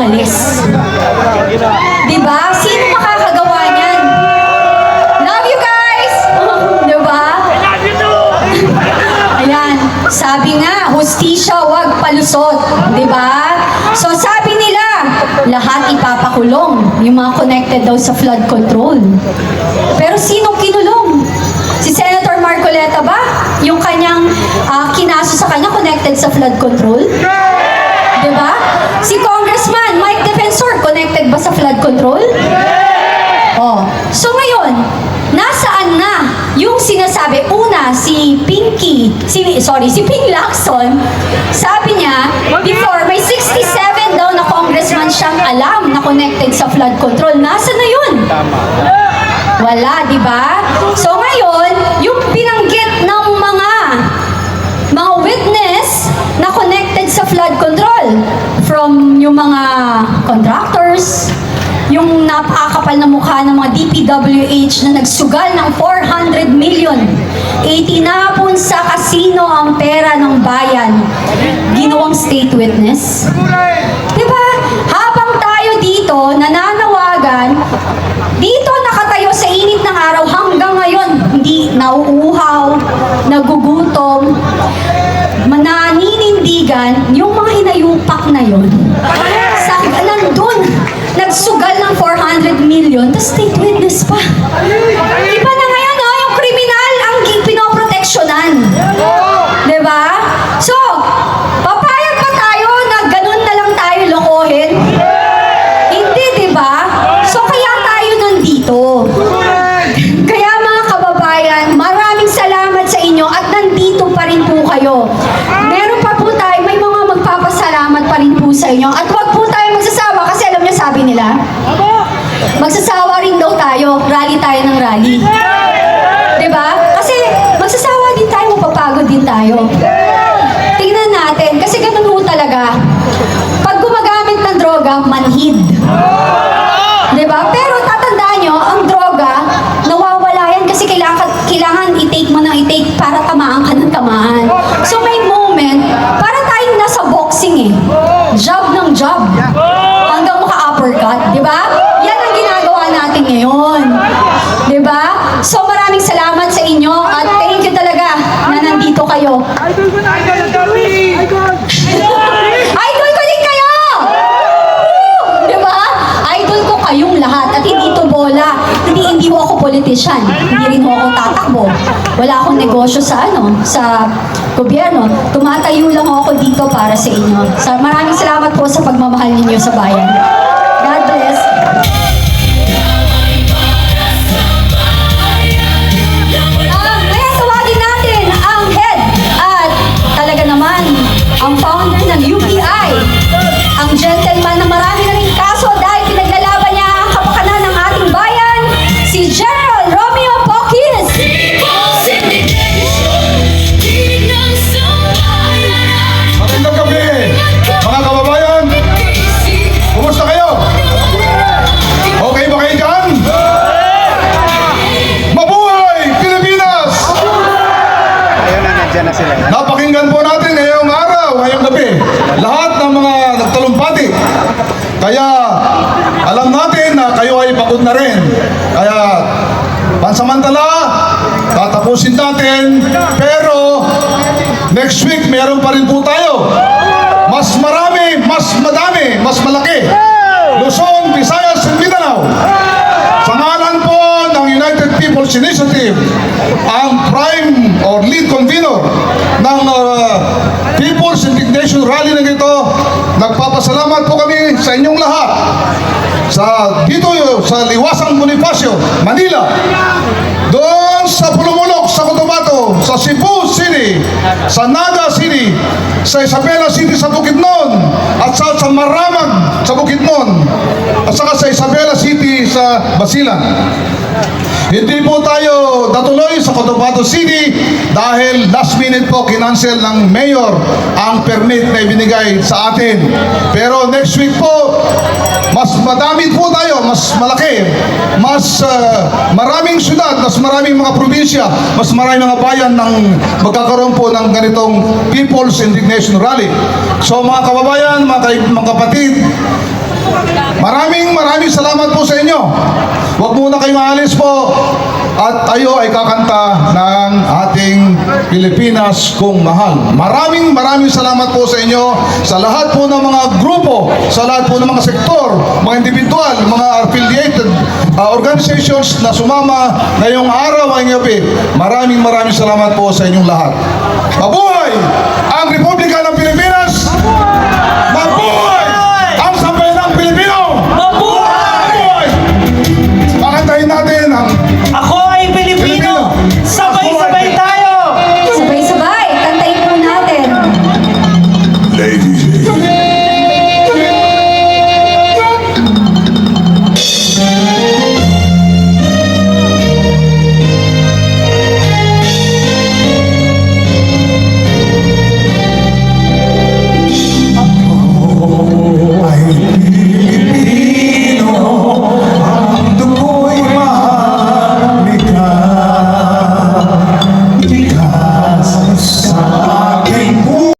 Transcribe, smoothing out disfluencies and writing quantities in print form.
umalis. Diba? Sino makakagawa niyan? Love you guys! Diba? Ayan, sabi nga, hustisya wag palusot. Diba? So sabi nila, lahat ipapakulong. Yung mga connected daw sa flood control. Pero sino kinulong? Si Senator Marcoleta ba? Yung kanyang kinaso sa kanya connected sa flood control? Diba? Si Congressman Mike Defensor connected ba sa flood control? Oh. So ngayon, nasaan na yung sinasabi? Una, si Ping Lacson, sabi niya, before, may 67 daw na congressman siyang alam na connected sa flood control. Nasa na yun? Wala, di ba? So ngayon, yung binanggit ng mga witness na connected sa flood control, from yung mga contractors, yung napakapal na mukha ng mga DPWH na nagsugal ng 400 million. Itinapon sa kasino ang pera ng bayan. Ginawang state witness. Diba? Habang tayo dito, nananawagan, dito nakatayo sa init ng araw hanggang ngayon, hindi nauuhaw, nagugutom, mananinindigan, yung mga hinayupak na yun. Nandun, nagsugal ng 400 million, tapos state witness pa. Iba na ngayon, oh, yung kriminal ang pinoproteksyonan. Diba? So, papayag pa tayo na ganun na lang tayo lokohin? Hindi, diba? So, kaya tayo nandito. Kaya mga kababayan, maraming salamat sa inyo at nandito pa rin po kayo. Meron pa po tayo, may mga magpapasalamat pa rin po sa inyo. At wag po tayo magsasawa kasi alam niyo sabi nila, magsasawa rin daw tayo, rally tayo ng rally. Diba? Kasi magsasawa din tayo, mapapagod din tayo. Tingnan natin, kasi ganun ho talaga. Pag gumagamit ng droga, manhid. Diba? Pero tatandaan nyo, ang droga, nawawala yan kasi kailangan i-take mo ng i-take para tamaan ka ng tamaan. So may moment, para tayong nasa boxing eh. Job ng job. Hanggang maka-uppercut, di ba? Yan ang ginagawa natin ngayon. Di ba? So maraming salamat sa inyo at thank you talaga na nandito kayo. Idol ko din kayo! Di ba? Idol ko kayong lahat at hindi ito bola. Hindi ho ako politician. Hindi rin ho ako tatakbo. Wala akong negosyo sa gobyerno. Tumatayo lang ako dito para sa inyo. Maraming salamat po sa pagmamahal ninyo sa bayan. God bless. Ngayon tawagin natin ang head at talaga naman ang founder ng UPI. Ang gentleman na marami na rin kaso dahil pinaglalaban niya ang kapakanan ng ating bayan, si General Romeo Poquis. Magandang gabi, mga kababayan. Kumusta kayo? Okay ba kayo dyan? Mabuhay, Pilipinas! Ayun na, nandiyan na sila. Napakinggan po natin ngayong araw, ngayong gabi, lahat ng mga nagtalumpati. Kaya alam natin na kayo ay pagod na rin. Kaya pansamantala, tatapusin natin. Pero next week, meron pa rin po tayo. Mas marami, mas madami, mas malaki. Luzon, Visayas, and Mindanao. Sa ngalan po ng United People's Initiative, ang prime or lead convener ng People's Indignation Rally na ito, nagpapasalamat po kami sa inyong lahat. Dito sa Liwasang Bonifacio, Manila, doon sa Pulumulok, sa Cotabato, sa Cebu City, sa Naga City, sa Isabela City sa Bukidnon, at sa Maramag sa Bukidnon, at saka sa Isabela City sa Basilan. Hindi po tayo natuloy sa Cotabato City dahil last minute po kinancel ng mayor ang permit na ibinigay sa atin. Pero next week po, mas madami po tayo, mas malaki, mas maraming syudad, mas maraming mga probinsya, mas maraming mga bayan ng magkakaroon po ng ganitong People's Indignation Rally. So mga kababayan, mga kapatid, Maraming salamat po sa inyo. Huwag muna kayo maalis po. At tayo ay kakanta ng ating Pilipinas kung mahal. Maraming salamat po sa inyo, sa lahat po ng mga grupo, sa lahat po ng mga sektor, mga individual, mga affiliated organizations na sumama ngayong araw ay gabi. Maraming salamat po sa inyong lahat. Mabuhay!